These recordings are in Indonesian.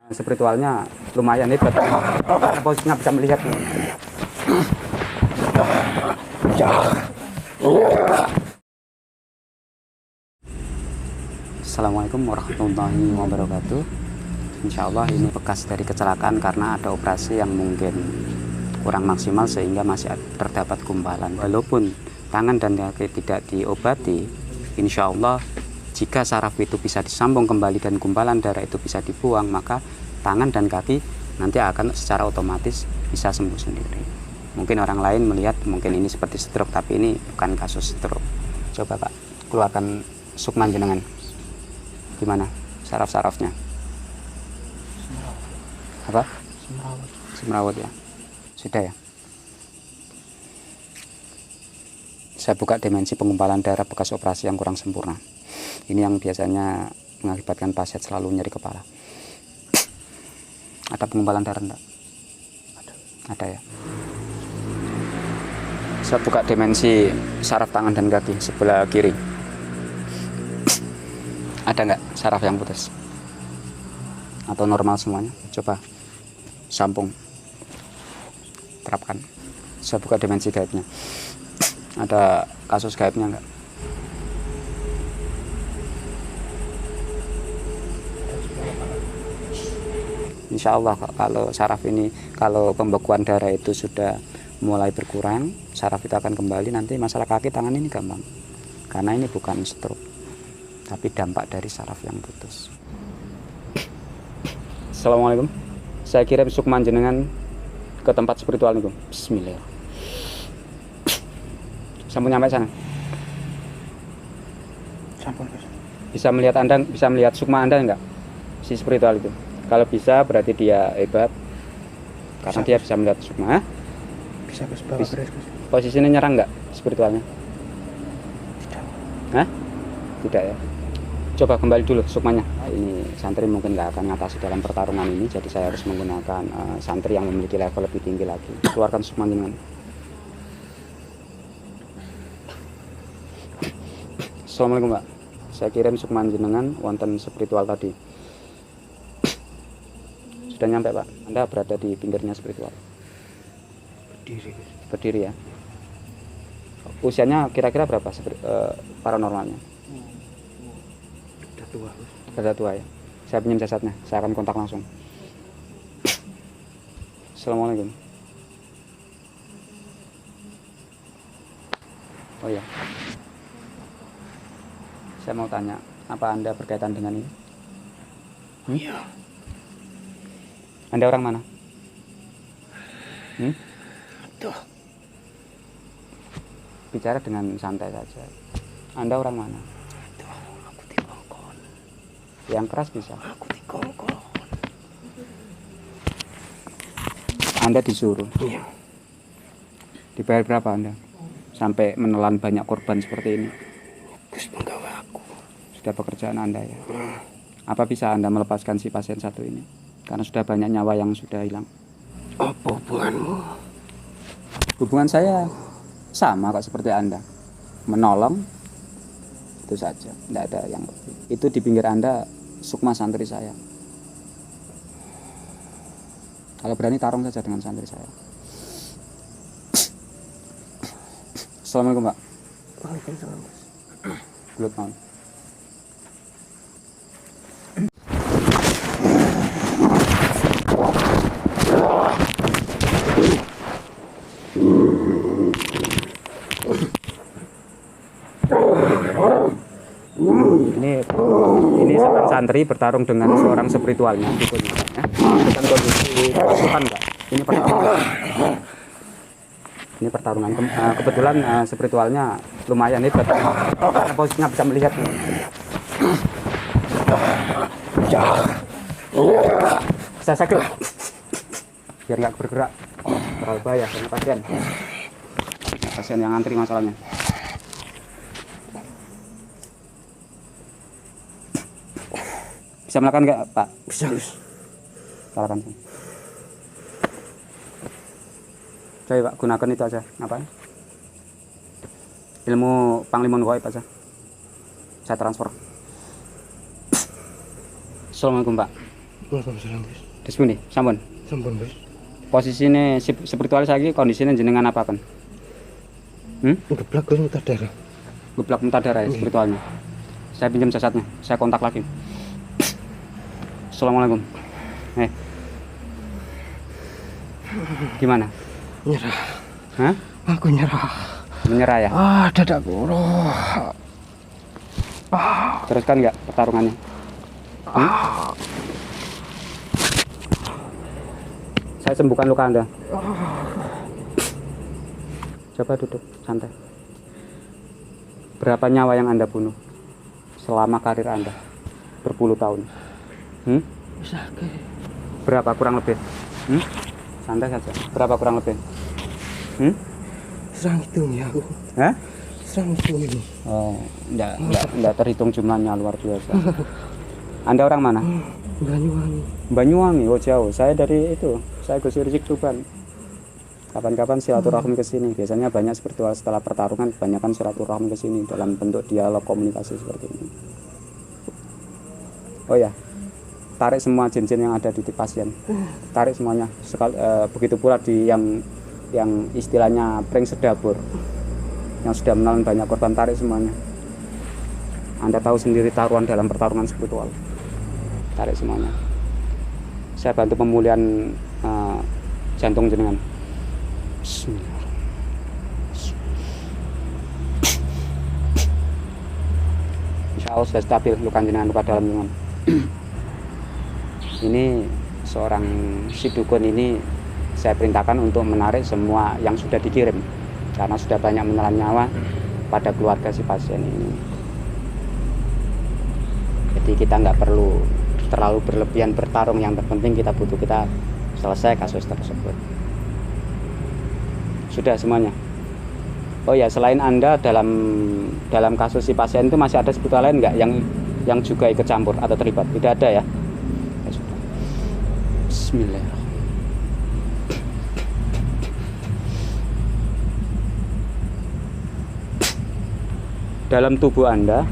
Spiritualnya lumayan hebat. Posisinya bisa melihat. Assalamualaikum warahmatullahi wabarakatuh. Insya Allah ini bekas dari kecelakaan karena ada operasi yang mungkin kurang maksimal sehingga masih terdapat gumpalan. Walaupun tangan dan kaki tidak diobati, insya Allah jika saraf itu bisa disambung kembali dan gumpalan darah itu bisa dibuang, maka tangan dan kaki nanti akan secara otomatis bisa sembuh sendiri. Mungkin orang lain melihat mungkin ini seperti stroke, tapi ini bukan kasus stroke. Coba Pak, keluarkan sukman jenengan. Gimana saraf-sarafnya? Apa? Semrawut ya. Sudah ya. Saya buka dimensi penggumpalan darah bekas operasi yang kurang sempurna. Ini yang biasanya mengakibatkan pasien selalu nyeri kepala. Ada penggumpalan darah enggak? Ada ya. Saya buka dimensi saraf tangan dan kaki sebelah kiri. Ada nggak saraf yang putus? Atau normal semuanya? Coba sambung, terapkan. Saya buka dimensi gaibnya. Ada kasus gaibnya nggak? Insya Allah kalau saraf ini, kalau pembekuan darah itu sudah mulai berkurang, saraf itu akan kembali. Nanti masalah kaki tangan ini gampang, karena ini bukan stroke, tapi dampak dari saraf yang putus. Assalamualaikum. Saya kirim sukman jenengan ke tempat spiritual niku. Bismillah. Sampun nyampe sana. Sampun. Bisa melihat Anda, bisa melihat sukma Anda enggak? Si spiritual itu. Kalau bisa berarti dia hebat. Karena bisa, dia bisa melihat sukma. Bisa. Posisinya nyerang enggak spiritualnya? Tidak. Hah? Tidak ya. Coba kembali dulu sukmanya. Ini santri mungkin nggak akan ngatasi dalam pertarungan ini, jadi saya harus menggunakan santri yang memiliki level lebih tinggi lagi. Keluarkan sukma dengan. Assalamualaikum Pak. Saya kirim sukman jenengan wonten spiritual tadi. Sudah nyampe Pak. Anda berada di pinggirnya spiritual. Berdiri ya. Usianya kira-kira berapa paranormalnya? Sudah tua ya. Saya pinjam jasadnya, saya akan kontak langsung. Assalamualaikum. Oh ya, saya mau tanya, apa Anda berkaitan dengan ini? Iya. Anda orang mana? Aduh. Bicara dengan santai saja. Anda orang mana? Yang keras bisa. Aku dikongkong. Anda disuruh. Iya. Dibayar berapa Anda? Sampai menelan banyak korban seperti ini. Gus penggawa aku. Sudah pekerjaan Anda ya. Apa bisa Anda melepaskan si pasien satu ini? Karena sudah banyak nyawa yang sudah hilang. Apa hubunganmu? Hubungan saya sama kok seperti Anda. Menolong. Itu saja. Tidak ada yang lebih. Itu di pinggir Anda sukma santri saya. Kalau berani tarung saja dengan santri saya. Assalamualaikum Pak. Waalaikumsalam. Good morning. Ini seorang santri bertarung dengan seorang spiritualnya, dengan kondisi kesusahan enggak? Ini pertarungan. Kebetulan spiritualnya lumayan hebat. Posisinya bisa melihat. Saya sakit. Biar nggak bergerak. Terlalu bahaya sama pasien. Pasien yang antri masalahnya. Bisa melakukan nggak Pak? Bisa. Silakan. Coba Pak, gunakan itu aja. Ngapain? Ilmu Panglimun Gaib aja. Saya transfer. Assalamualaikum Pak. Waalaikumsalam Gus. Wis pundi? Sampun. Sampun Gus. Posisine spiritual saiki kondisine jenengan apa kan? Geblak Gus mutar darah. Geblak muntah darah ya spiritualnya. Saya pinjam jasadnya, saya kontak lagi. Assalamualaikum. Gimana? Nyerah. Hah? Aku nyerah. Menyerah ya? Dadaku. Teruskan nggak pertarungannya? Saya sembuhkan luka Anda. Coba duduk, santai. Berapa nyawa yang Anda bunuh selama karir Anda? Berpuluh tahun. Sakit. Berapa kurang lebih? Santai saja. Berapa kurang lebih? Serang hitung ya aku. Hah? Serang hitung ini. Oh, enggak terhitung jumlahnya, luar biasa. Anda orang mana? Banyuwangi. Banyuwangi, oh jauh. Saya dari itu, saya Gus Rizik Tuban. Kapan-kapan silaturahmi ke sini. Biasanya banyak spiritual setelah pertarungan, kebanyakan silaturahmi ke sini dalam bentuk dialog komunikasi seperti ini. Oh ya, tarik semua jin-jin yang ada di pasien. Tarik semuanya. Begitu pula di yang istilahnya pring sedabur, yang sudah menelan banyak korban, tarik semuanya. Anda tahu sendiri taruhan dalam pertarungan spiritual. Tarik semuanya. Saya bantu pemulihan jantung jenengan. Insya Allah sudah stabil luka jenengan, luka dalam jenengan. Ini seorang si dukun ini saya perintahkan untuk menarik semua yang sudah dikirim karena sudah banyak menelan nyawa pada keluarga si pasien ini. Jadi kita nggak perlu terlalu berlebihan bertarung, yang terpenting kita selesai kasus tersebut. Sudah semuanya. Oh ya, selain Anda dalam kasus si pasien itu masih ada spiritual lain nggak yang juga ikut campur atau terlibat? Tidak ada ya? Ya sudah. Bismillahirrahmanirrahim. Dalam tubuh Anda,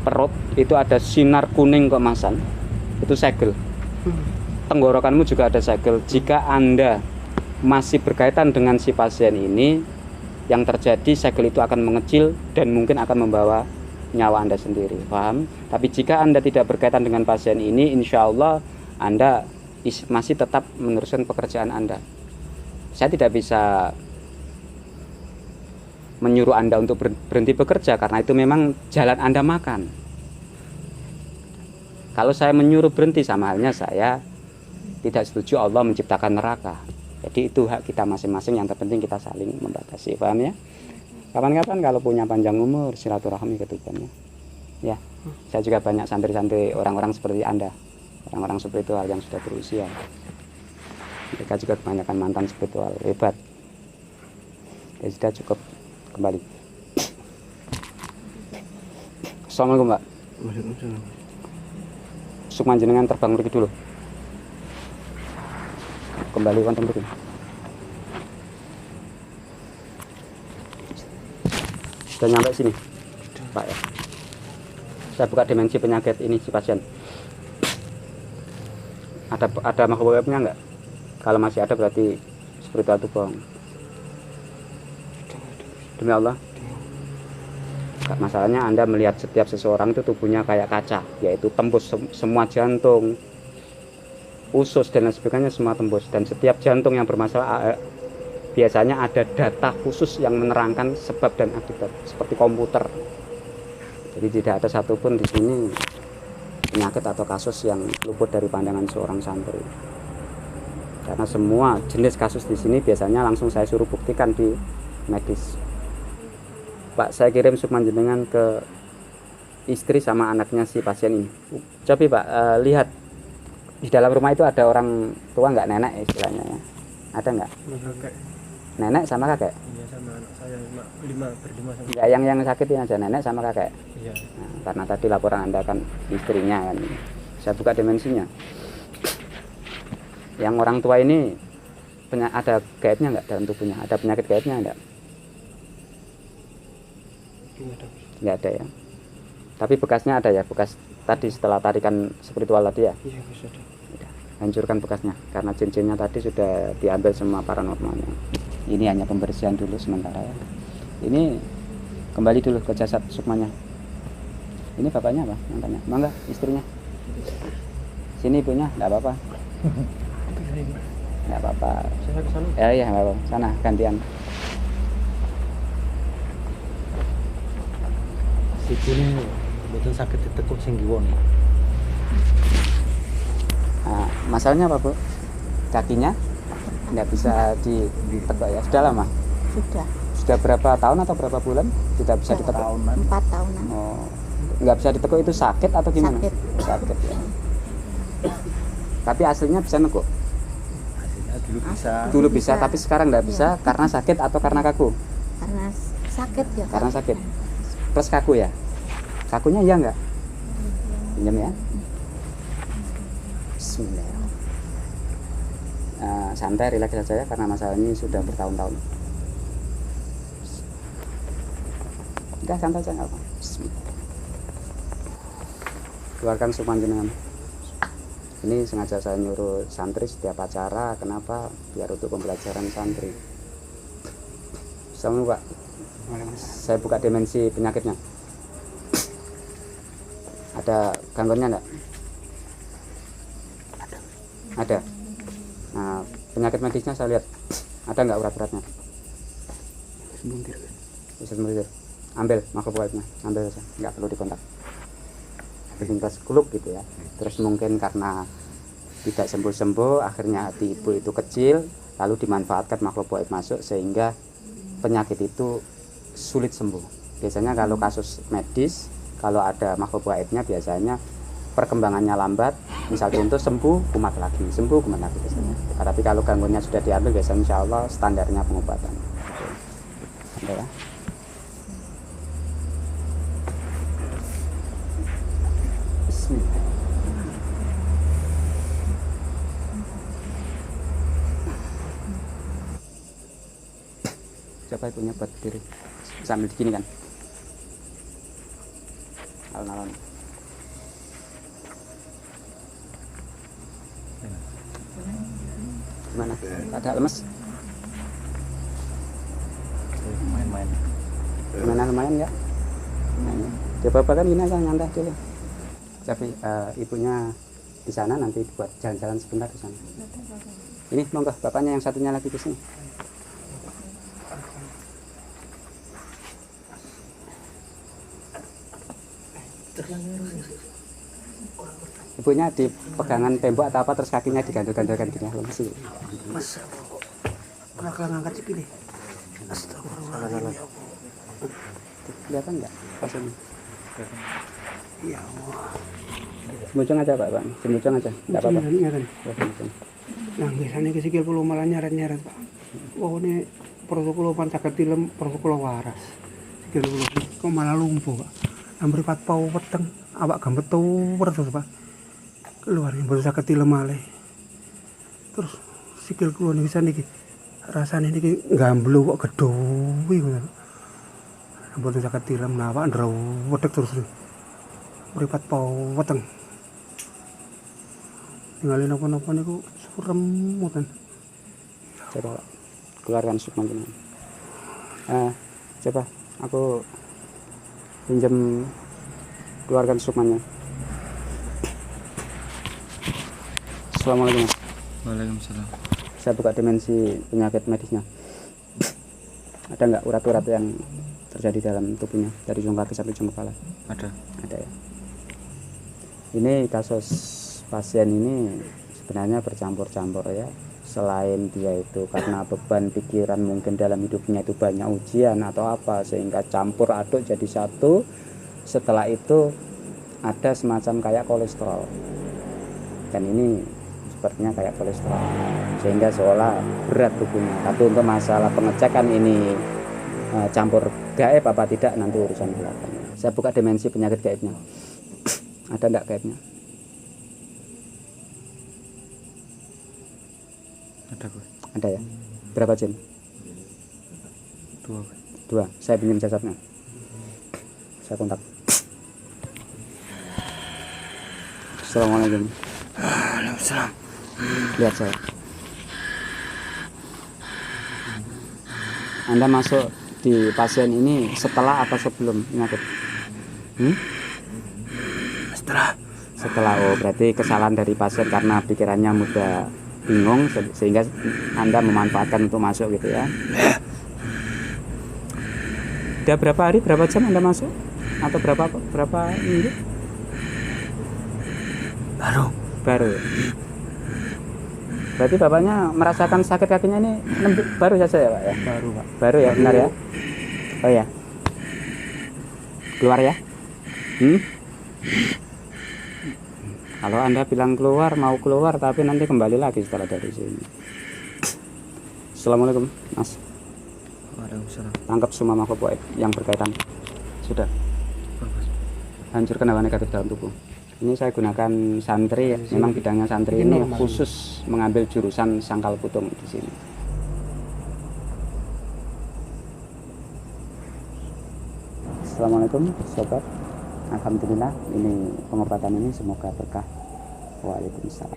perut itu ada sinar kuning keemasan, itu segel. Tenggorokanmu juga ada segel. Jika Anda masih berkaitan dengan si pasien ini, yang terjadi segel itu akan mengecil dan mungkin akan membawa nyawa Anda sendiri, paham? Tapi jika Anda tidak berkaitan dengan pasien ini, insya Allah Anda masih tetap meneruskan pekerjaan Anda. Saya tidak bisa menyuruh Anda untuk berhenti bekerja karena itu memang jalan Anda makan. Kalau saya menyuruh berhenti, sama halnya saya tidak setuju Allah menciptakan neraka. Jadi itu hak kita masing-masing, yang terpenting kita saling membatasi, paham ya? Kapan-kapan kalau punya panjang umur silaturahmi ke Tuban ya. Saya juga banyak santri-santri orang-orang seperti Anda, orang-orang spiritual yang sudah berusia. Mereka juga kebanyakan mantan spiritual hebat. Ya sudah, cukup kembali. Assalamualaikum Mbak. Waalaikumsalam. Sukman jenengan terbang pergi dulu. Kembali wonten mriki. Sudah nyampe sini, Pak ya. Saya buka dimensi penyakit ini si pasien. Ada makhluk gaibnya enggak? Kalau masih ada berarti spiritual itu bohong. Demi Allah. Masalahnya Anda melihat setiap seseorang itu tubuhnya kayak kaca, yaitu tembus semua jantung, usus dan lain sebagainya, semua tembus. Dan setiap jantung yang bermasalah biasanya ada data khusus yang menerangkan sebab dan akibat, seperti komputer. Jadi tidak ada satupun di sini penyakit atau kasus yang luput dari pandangan seorang santri. Karena semua jenis kasus di sini biasanya langsung saya suruh buktikan di medis. Pak, saya kirim sukman jenengan ke istri sama anaknya si pasien ini. Coba Pak, lihat di dalam rumah itu ada orang tua nggak, nenek istilahnya ya? Ada nggak? Kakek. Nenek sama kakek? Iya, sama anak saya berlima sama. Ya, yang sakit ini aja, nenek sama kakek. Iya. Nah, karena tadi laporan Anda kan istrinya kan. Saya buka dimensinya. Yang orang tua ini ada gaibnya nggak dalam tubuhnya? Ada penyakit gaibnya enggak? Nggak ada ya. Tapi bekasnya ada ya, bekas tadi setelah tarikan spiritual tadi ya? Iya Gus, ada. Udah, hancurkan bekasnya karena cincin-cincinnya tadi sudah diambil semua paranormalnya. Ini hanya pembersihan dulu sementara ya. Ini kembali dulu ke jasad sukmanya. Ini bapaknya apa? Yang tanya. Mangga istrinya. Sini ibunya, enggak apa-apa. Enggak apa-apa. Saya ke sana. Ya iya, enggak apa-apa. Sana gantian. Sikile mboten saged ditekuk sing kiwa nih. Nah, masalahnya apa, Bu? Kakinya enggak bisa ditekuk ya. Sudah lama? Sudah Sudah berapa tahun atau berapa bulan tidak bisa ditekuk? 4 tahunan. Oh, nggak bisa ditekuk itu sakit atau gimana? Sakit. Sakit ya. Tapi aslinya bisa nekuk. Hasilnya dulu bisa. Dulu bisa, tapi sekarang nggak bisa karena sakit atau karena kaku? Karena sakit ya. Karena sakit. Plus kaku ya. Kakunya iya nggak? Pinjam ya. Bismillah. Santai, rileks saja ya karena masalah ini sudah bertahun-tahun. Udah santai saja nggak apa. Bismillah. Keluarkan sukma jenengan. Ini sengaja saya nyuruh santri setiap acara. Kenapa? Biar untuk pembelajaran santri. Assalamualaikum Pak. Saya buka dimensi penyakitnya. Ada gangguannya enggak? Ada. Nah, penyakit medisnya saya lihat. Ada enggak urat-uratnya? Sebentar. Bisa sebentar. Ambil makhluk gaibnya, ambil saja. Enggak perlu dikontak. Pintas kuluk gitu ya. Terus mungkin karena tidak sembuh-sembuh, akhirnya hati ibu itu kecil, lalu dimanfaatkan makhluk gaib masuk sehingga penyakit itu sulit sembuh. Biasanya kalau kasus medis, kalau ada makhluk gaibnya biasanya perkembangannya lambat. Misal contoh sembuh, kumat lagi, sembuh, kumat lagi biasanya. Tapi kalau gangguannya sudah diambil, biasanya insya Allah standarnya pengobatan. Oke. Ya. Bismillah. Siapa ibunya buat diri sambil begini kan? Alon-alon. Gimana? Ada lemes? Main-main. Gimana lumayan ya? Nah, coba kan gini aja nyantai dulu. Tapi ibunya di sana nanti buat jalan-jalan sebentar di sana. Ini monggo bapaknya yang satunya lagi di sini. Ibunya di pegangan tembok atau apa terus kakinya digandol-gandolkan gini lemes sih. Mas, pernah ngangkat sikile. Astagfirullahaladzim. Kelihatan nggak pas ini? Ya Allah. Semucung aja Pak, semucung aja, nggak apa-apa. Iya kan. Ya, semucung. Nah, biasanya ke sikil kulo malah nyeret-nyeret, Pak. Wah, ini protokol pancaket tilem, protokol waras. Sikil kulo kok malah lumpuh, Pak. Ambil pat pau weteng, awak gambet tuwer terus, Pak. Keluar yang baru sakit tilem malih. Terus sikil kulo niki saniki rasane niki gamblu kok gedhowi ngono. Mboten sakit tilem nawak ndrawedeg terus. Mripat pau weteng. Tinggalin apa-apa niku surem ngoten. Coba Pak, keluarkan sukma jenengan. Coba aku pinjam keluarkan sukmanya. Assalamualaikum. Waalaikumsalam. Saya buka dimensi penyakit medisnya. Ada nggak urat-urat yang terjadi dalam tubuhnya dari ujung kaki sampai ujung kepala? Ada. Ada ya. Ini kasus pasien ini sebenarnya bercampur-campur ya. Selain dia itu karena beban pikiran mungkin dalam hidupnya itu banyak ujian atau apa sehingga campur aduk jadi satu. Setelah itu ada semacam kayak kolesterol. Dan ini sepertinya kayak kolesterol sehingga seolah berat tubuhnya. Tapi untuk masalah pengecekan ini campur gaib apa tidak nanti urusan belakang. Saya buka dimensi penyakit gaibnya. Ada enggak gaibnya? Ada gue. Ada ya. Berapa jin? 2. Saya pinjam jasadnya. Saya kontak. Assalamualaikum. Waalaikumsalam. Lihat saya. Anda masuk di pasien ini setelah apa sebelum penyakit? Setelah. Oh, berarti kesalahan dari pasien karena pikirannya mudah bingung sehingga Anda memanfaatkan untuk masuk gitu ya. Udah berapa hari, berapa jam Anda masuk? Atau berapa minggu? Baru. Berarti bapaknya merasakan sakit kakinya ini baru saja ya, Pak ya? Baru, Pak. Baru ya, benar ya? Oh ya. Keluar ya? Kalau Anda bilang keluar, mau keluar, tapi nanti kembali lagi setelah dari sini. Assalamualaikum, Mas. Waalaikumsalam. Tangkap semua makhluk gaib yang berkaitan. Sudah. Hancurkan hawa negatif dalam tubuh. Ini saya gunakan santri ya. Memang bidangnya santri ini khusus mengambil jurusan sangkal putung di sini. Assalamualaikum sobat. Alhamdulillah ini pengobatan ini semoga berkah. Waalaikumsalam.